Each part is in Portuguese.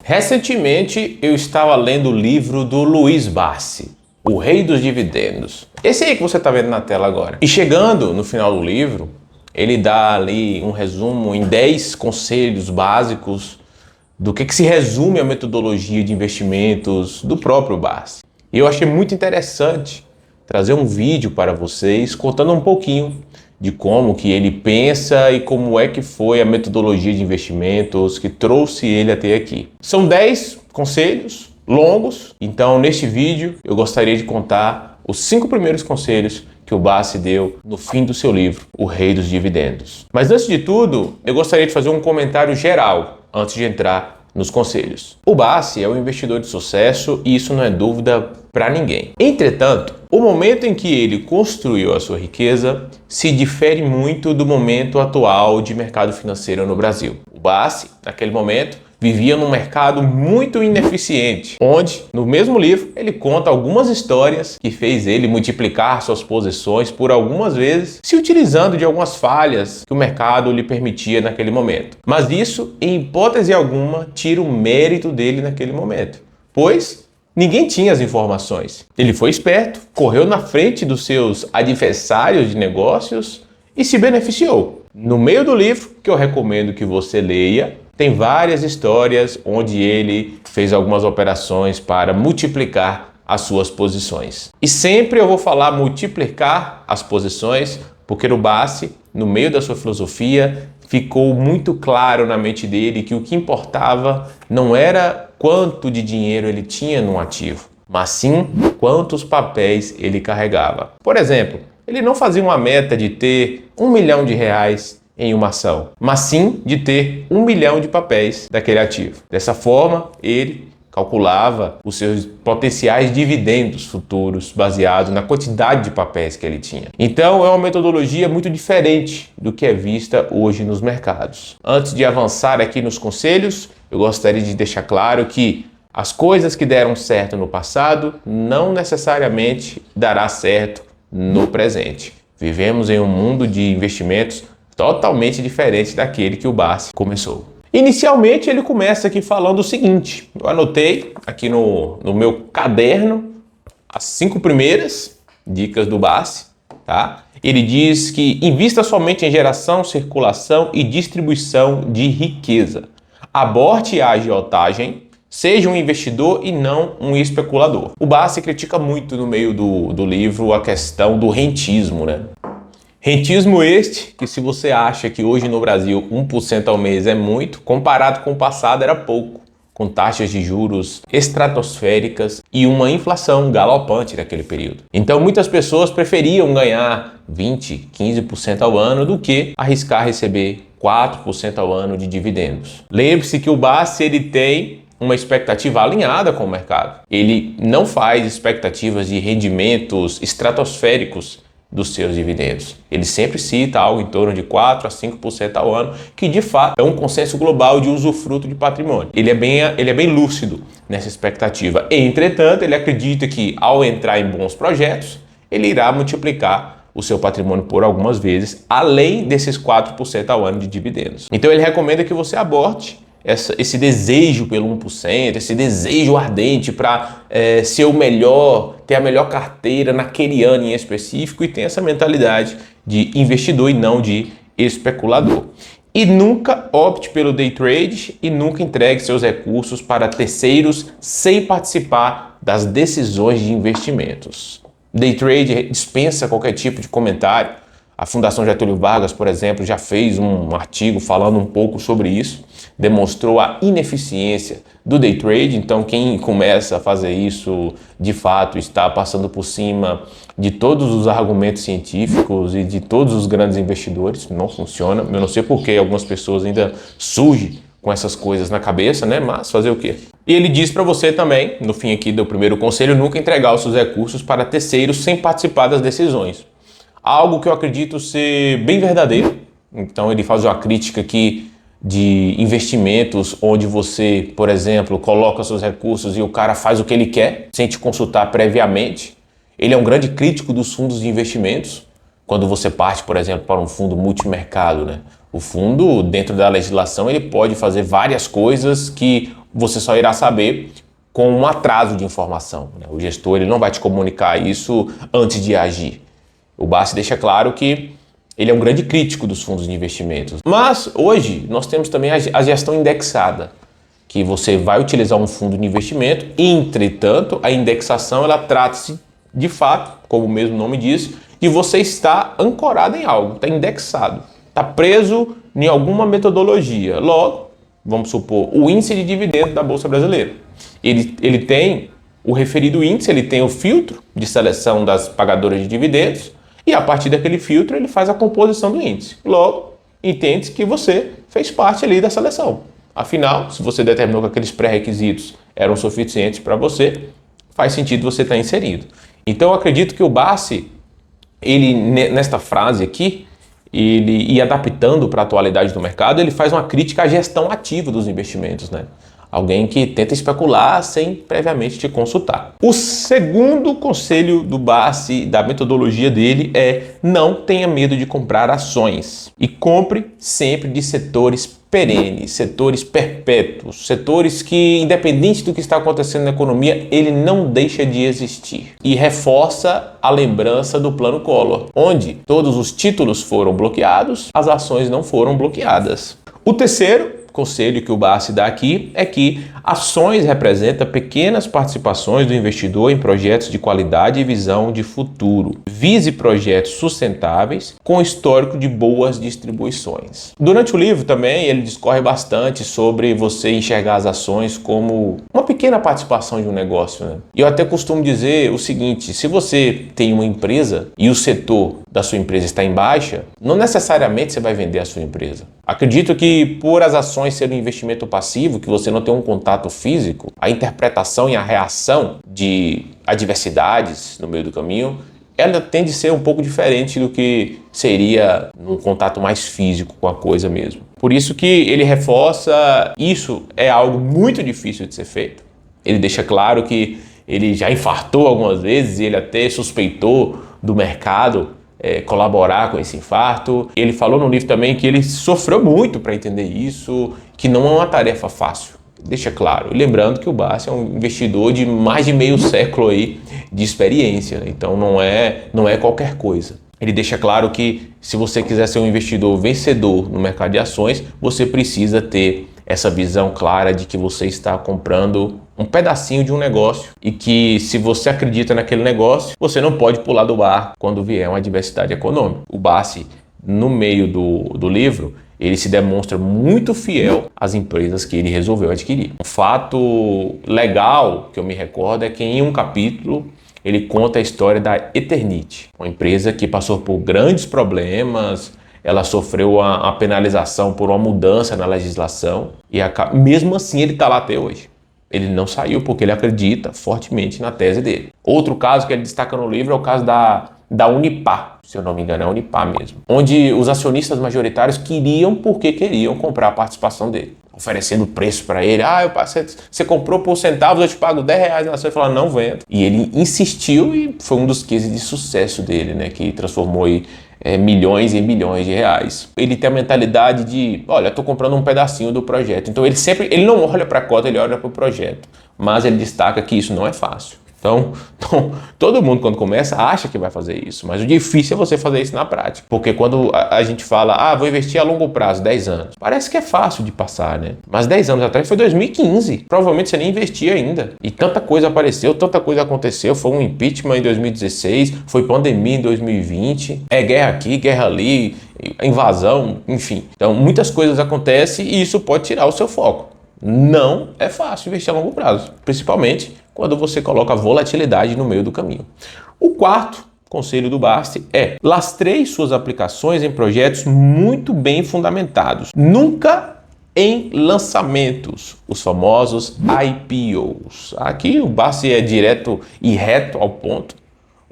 Recentemente eu estava lendo o livro do Luiz Bassi, O Rei dos Dividendos. Esse aí que você está vendo na tela agora. E chegando no final do livro, ele dá ali um resumo em 10 conselhos básicos do que se resume a metodologia de investimentos do próprio Bassi. E eu achei muito interessante trazer um vídeo para vocês contando um pouquinho de como que ele pensa e como é que foi a metodologia de investimentos que trouxe ele até aqui. São 10 conselhos longos, então neste vídeo eu gostaria de contar os 5 primeiros conselhos que o Bassi deu no fim do seu livro, O Rei dos Dividendos. Mas antes de tudo, eu gostaria de fazer um comentário geral antes de entrar nos conselhos. O Bassi é um investidor de sucesso e isso não é dúvida para ninguém. Entretanto, o momento em que ele construiu a sua riqueza se difere muito do momento atual de mercado financeiro no Brasil. O Bassi, naquele momento, vivia num mercado muito ineficiente, onde, no mesmo livro, ele conta algumas histórias que fez ele multiplicar suas posições por algumas vezes, se utilizando de algumas falhas que o mercado lhe permitia naquele momento. Mas isso, em hipótese alguma, tira o mérito dele naquele momento, pois ninguém tinha as informações. Ele foi esperto, correu na frente dos seus adversários de negócios e se beneficiou. No meio do livro, que eu recomendo que você leia, tem várias histórias onde ele fez algumas operações para multiplicar as suas posições. E sempre eu vou falar multiplicar as posições, porque no Bassi, no meio da sua filosofia, ficou muito claro na mente dele que o que importava não era quanto de dinheiro ele tinha num ativo, mas sim quantos papéis ele carregava. Por exemplo, ele não fazia uma meta de ter R$1 milhão em uma ação, mas sim de ter 1 milhão de papéis daquele ativo. Dessa forma, ele calculava os seus potenciais dividendos futuros baseado na quantidade de papéis que ele tinha. Então, é uma metodologia muito diferente do que é vista hoje nos mercados. Antes de avançar aqui nos conselhos, eu gostaria de deixar claro que as coisas que deram certo no passado não necessariamente dará certo no presente. Vivemos em um mundo de investimentos totalmente diferente daquele que o Bassi começou. Inicialmente ele começa aqui falando o seguinte, eu anotei aqui no meu caderno as 5 primeiras dicas do Bassi, tá? Ele diz que invista somente em geração, circulação e distribuição de riqueza. Aborte a agiotagem, seja um investidor e não um especulador. O Bassi critica muito no meio do livro a questão do rentismo, né? Rentismo este que, se você acha que hoje no Brasil 1% ao mês é muito, comparado com o passado era pouco, com taxas de juros estratosféricas e uma inflação galopante naquele período. Então muitas pessoas preferiam ganhar 20, 15% ao ano do que arriscar receber 4% ao ano de dividendos. Lembre-se que o Bassi ele tem uma expectativa alinhada com o mercado. Ele não faz expectativas de rendimentos estratosféricos dos seus dividendos. Ele sempre cita algo em torno de 4 a 5% ao ano, que de fato é um consenso global de usufruto de patrimônio. Ele é bem lúcido nessa expectativa. Entretanto, ele acredita que ao entrar em bons projetos, ele irá multiplicar o seu patrimônio por algumas vezes, além desses 4% ao ano de dividendos. Então ele recomenda que você aborte esse desejo pelo 1%, esse desejo ardente para ser o melhor, ter a melhor carteira naquele ano em específico e ter essa mentalidade de investidor e não de especulador. E nunca opte pelo day trade e nunca entregue seus recursos para terceiros sem participar das decisões de investimentos. Day trade dispensa qualquer tipo de comentário. A Fundação Getúlio Vargas, por exemplo, já fez um artigo falando um pouco sobre isso, demonstrou a ineficiência do day trade. Então quem começa a fazer isso, de fato, está passando por cima de todos os argumentos científicos e de todos os grandes investidores. Não funciona. Eu não sei por que algumas pessoas ainda surgem com essas coisas na cabeça, né? Mas fazer o quê? E ele diz para você também, no fim aqui do primeiro conselho, nunca entregar os seus recursos para terceiros sem participar das decisões. Algo que eu acredito ser bem verdadeiro. Então ele faz uma crítica aqui de investimentos onde você, por exemplo, coloca seus recursos e o cara faz o que ele quer, sem te consultar previamente. Ele é um grande crítico dos fundos de investimentos. Quando você parte, por exemplo, para um fundo multimercado, né? O fundo, dentro da legislação, ele pode fazer várias coisas que você só irá saber com um atraso de informação, né? O gestor ele não vai te comunicar isso antes de agir. O Bassi deixa claro que ele é um grande crítico dos fundos de investimentos. Mas hoje nós temos também a gestão indexada, que você vai utilizar um fundo de investimento, entretanto, a indexação ela trata-se de fato, como o mesmo nome diz, de você estar ancorado em algo, está indexado, está preso em alguma metodologia. Logo, vamos supor, o índice de dividendo da Bolsa Brasileira. Ele tem o referido índice, ele tem o filtro de seleção das pagadoras de dividendos e a partir daquele filtro ele faz a composição do índice. Logo, entende que você fez parte ali da seleção. Afinal, se você determinou que aqueles pré-requisitos eram suficientes para você, faz sentido você estar inserido. Então, eu acredito que o Bassi, ele, nesta frase aqui, ele ir adaptando para a atualidade do mercado, ele faz uma crítica à gestão ativa dos investimentos, né? Alguém que tenta especular sem previamente te consultar. O segundo conselho do Bassi, da metodologia dele, é não tenha medo de comprar ações e compre sempre de setores perenes, setores perpétuos, setores que, independente do que está acontecendo na economia, ele não deixa de existir. E reforça a lembrança do Plano Collor, onde todos os títulos foram bloqueados, as ações não foram bloqueadas. O terceiro conselho que o Bassi dá aqui é que ações representam pequenas participações do investidor em projetos de qualidade e visão de futuro. Vise projetos sustentáveis com histórico de boas distribuições. Durante o livro também ele discorre bastante sobre você enxergar as ações como uma pequena participação de um negócio, né? E eu até costumo dizer o seguinte: se você tem uma empresa e o setor da sua empresa está em baixa, não necessariamente você vai vender a sua empresa. Acredito que por as ações serem um investimento passivo, que você não tem um contato físico, a interpretação e a reação de adversidades no meio do caminho, ela tende a ser um pouco diferente do que seria num contato mais físico com a coisa mesmo. Por isso que ele reforça, isso é algo muito difícil de ser feito. Ele deixa claro que ele já infartou algumas vezes e ele até suspeitou do mercado colaborar com esse infarto. Ele falou no livro também que ele sofreu muito para entender isso, que não é uma tarefa fácil. Deixa claro. E lembrando que o Bassi é um investidor de mais de meio século aí de experiência, então não é qualquer coisa. Ele deixa claro que se você quiser ser um investidor vencedor no mercado de ações, você precisa ter essa visão clara de que você está comprando um pedacinho de um negócio e que se você acredita naquele negócio, você não pode pular do barco quando vier uma adversidade econômica. O Bassi, no meio do livro, ele se demonstra muito fiel às empresas que ele resolveu adquirir. Um fato legal que eu me recordo é que em um capítulo ele conta a história da Eternit, uma empresa que passou por grandes problemas. Ela sofreu a penalização por uma mudança na legislação e mesmo assim ele está lá até hoje. Ele não saiu porque ele acredita fortemente na tese dele. Outro caso que ele destaca no livro é o caso da Unipar, se eu não me engano é a Unipar mesmo, onde os acionistas majoritários queriam porque queriam comprar a participação dele, oferecendo preço para ele. Você comprou por centavos, eu te pago R$10 na ação. Ele falou, não vendo. E ele insistiu e foi um dos cases de sucesso dele, né, que transformou milhões e milhões de reais. Ele tem a mentalidade de, olha, estou comprando um pedacinho do projeto. Então ele não olha para a cota, ele olha para o projeto. Mas ele destaca que isso não é fácil. Então, todo mundo quando começa acha que vai fazer isso, mas o difícil é você fazer isso na prática. Porque quando a gente fala, vou investir a longo prazo, 10 anos, parece que é fácil de passar, né? Mas 10 anos atrás foi 2015, provavelmente você nem investia ainda. E tanta coisa apareceu, tanta coisa aconteceu, foi um impeachment em 2016, foi pandemia em 2020, guerra aqui, guerra ali, invasão, enfim. Então, muitas coisas acontecem e isso pode tirar o seu foco. Não é fácil investir a longo prazo, principalmente quando você coloca volatilidade no meio do caminho. O quarto conselho do Bassi é: lastreie suas aplicações em projetos muito bem fundamentados, nunca em lançamentos, os famosos IPOs. Aqui o Bassi é direto e reto ao ponto.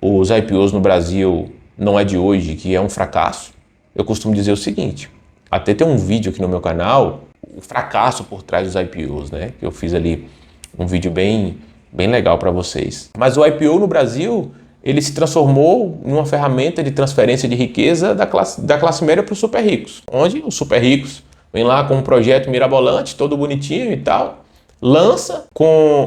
Os IPOs no Brasil não é de hoje que é um fracasso. Eu costumo dizer o seguinte, até tem um vídeo aqui no meu canal, o fracasso por trás dos IPOs, né? Eu fiz ali um vídeo bem legal para vocês. Mas o IPO no Brasil ele se transformou em uma ferramenta de transferência de riqueza da classe média para os super ricos, onde os super ricos vêm lá com um projeto mirabolante, todo bonitinho e tal, lança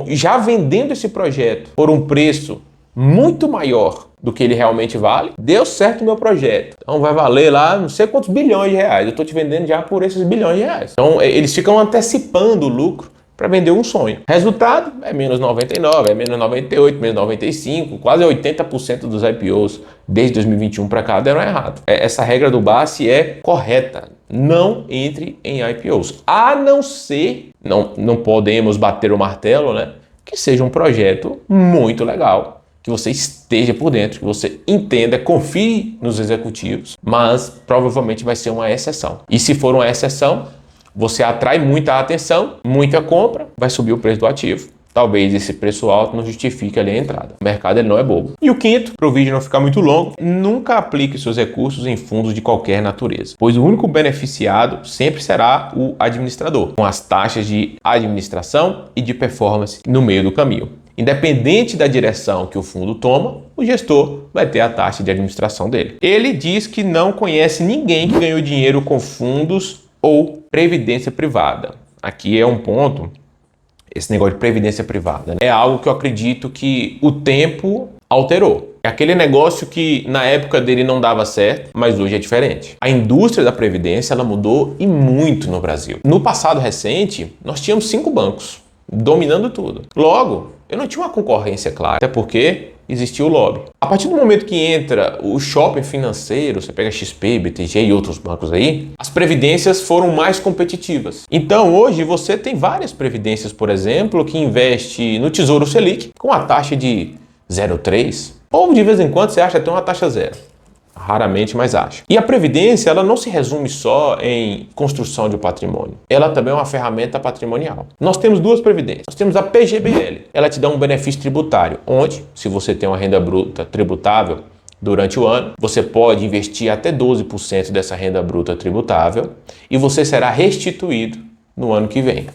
já vendendo esse projeto por um preço muito maior do que ele realmente vale. Deu certo o meu projeto, então vai valer lá não sei quantos bilhões de reais, eu estou te vendendo já por esses bilhões de reais. Então eles ficam antecipando o lucro para vender um sonho. Resultado é menos 99, é menos 98, menos 95, quase 80% dos IPOs desde 2021 para cá deram errado. Essa regra do Bassi é correta. Não entre em IPOs, a não ser, não podemos bater o martelo, né? Que seja um projeto muito legal, que você esteja por dentro, que você entenda, confie nos executivos, mas provavelmente vai ser uma exceção. E se for uma exceção, você atrai muita atenção, muita compra, vai subir o preço do ativo. Talvez esse preço alto não justifique ali a entrada. O mercado ele não é bobo. E o quinto, para o vídeo não ficar muito longo, nunca aplique seus recursos em fundos de qualquer natureza, pois o único beneficiado sempre será o administrador, com as taxas de administração e de performance no meio do caminho. Independente da direção que o fundo toma, o gestor vai ter a taxa de administração dele. Ele diz que não conhece ninguém que ganhou dinheiro com fundos ou previdência privada. Aqui é um ponto, esse negócio de previdência privada, né? É algo que eu acredito que o tempo alterou. É aquele negócio que na época dele não dava certo, mas hoje é diferente. A indústria da previdência ela mudou e muito no Brasil. No passado recente, nós tínhamos 5 bancos dominando tudo. Logo, eu não tinha uma concorrência clara, até porque existia o lobby. A partir do momento que entra o shopping financeiro, você pega XP, BTG e outros bancos aí, as previdências foram mais competitivas. Então hoje você tem várias previdências, por exemplo, que investe no Tesouro Selic com a taxa de 0,3, ou de vez em quando você acha até uma taxa zero. Raramente, mas acha. E a previdência, ela não se resume só em construção de patrimônio. Ela também é uma ferramenta patrimonial. Nós temos 2 previdências. Nós temos a PGBL. Ela te dá um benefício tributário, onde, se você tem uma renda bruta tributável durante o ano, você pode investir até 12% dessa renda bruta tributável e você será restituído no ano que vem.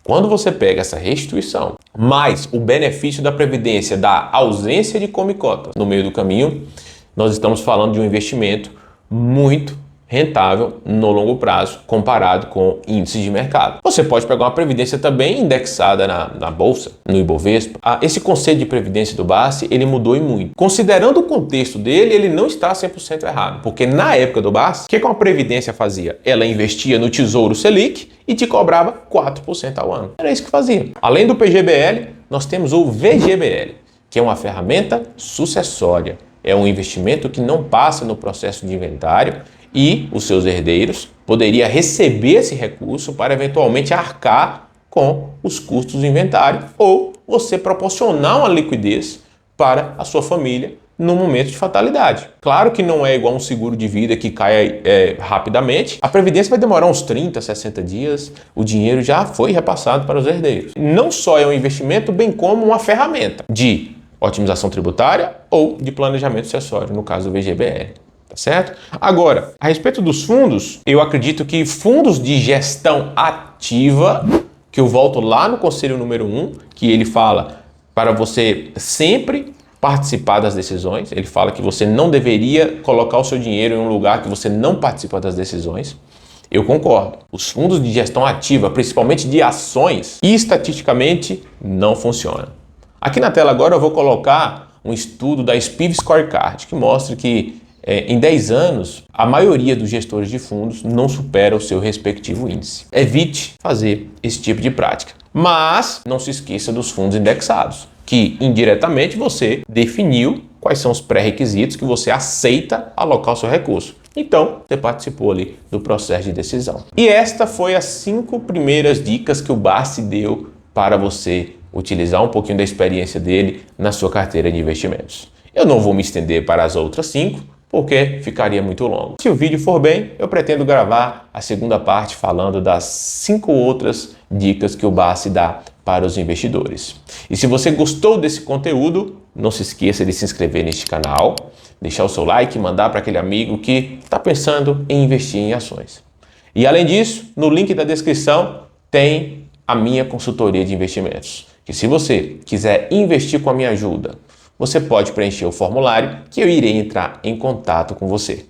Quando você pega essa restituição, mais o benefício da previdência da ausência de come-cotas no meio do caminho, nós estamos falando de um investimento muito rentável no longo prazo, comparado com índices de mercado. Você pode pegar uma previdência também indexada na Bolsa, no Ibovespa. Esse conceito de previdência do Bassi, ele mudou e muito. Considerando o contexto dele, ele não está 100% errado, porque na época do Bassi, o que uma previdência fazia? Ela investia no Tesouro Selic e te cobrava 4% ao ano. Era isso que fazia. Além do PGBL, nós temos o VGBL, que é uma ferramenta sucessória. É um investimento que não passa no processo de inventário e os seus herdeiros poderiam receber esse recurso para eventualmente arcar com os custos do inventário ou você proporcionar uma liquidez para a sua família no momento de fatalidade. Claro que não é igual um seguro de vida que cai rapidamente. A previdência vai demorar uns 30, 60 dias, o dinheiro já foi repassado para os herdeiros. Não só é um investimento, bem como uma ferramenta de otimização tributária ou de planejamento sucessório, no caso do VGBL, tá certo? Agora, a respeito dos fundos, eu acredito que fundos de gestão ativa, que eu volto lá no conselho número 1, que ele fala para você sempre participar das decisões, ele fala que você não deveria colocar o seu dinheiro em um lugar que você não participa das decisões. Eu concordo. Os fundos de gestão ativa, principalmente de ações, estatisticamente não funcionam. Aqui na tela agora eu vou colocar um estudo da SPIV Scorecard que mostra que em 10 anos a maioria dos gestores de fundos não supera o seu respectivo índice. Evite fazer esse tipo de prática. Mas não se esqueça dos fundos indexados, que indiretamente você definiu quais são os pré-requisitos que você aceita alocar o seu recurso. Então, você participou ali do processo de decisão. E esta foi as 5 primeiras dicas que o Bassi deu para você utilizar um pouquinho da experiência dele na sua carteira de investimentos. Eu não vou me estender para as outras 5, porque ficaria muito longo. Se o vídeo for bem, eu pretendo gravar a segunda parte falando das 5 outras dicas que o Bassi dá para os investidores. E se você gostou desse conteúdo, não se esqueça de se inscrever neste canal, deixar o seu like e mandar para aquele amigo que está pensando em investir em ações. E além disso, no link da descrição tem a minha consultoria de investimentos. Que se você quiser investir com a minha ajuda, você pode preencher o formulário que eu irei entrar em contato com você.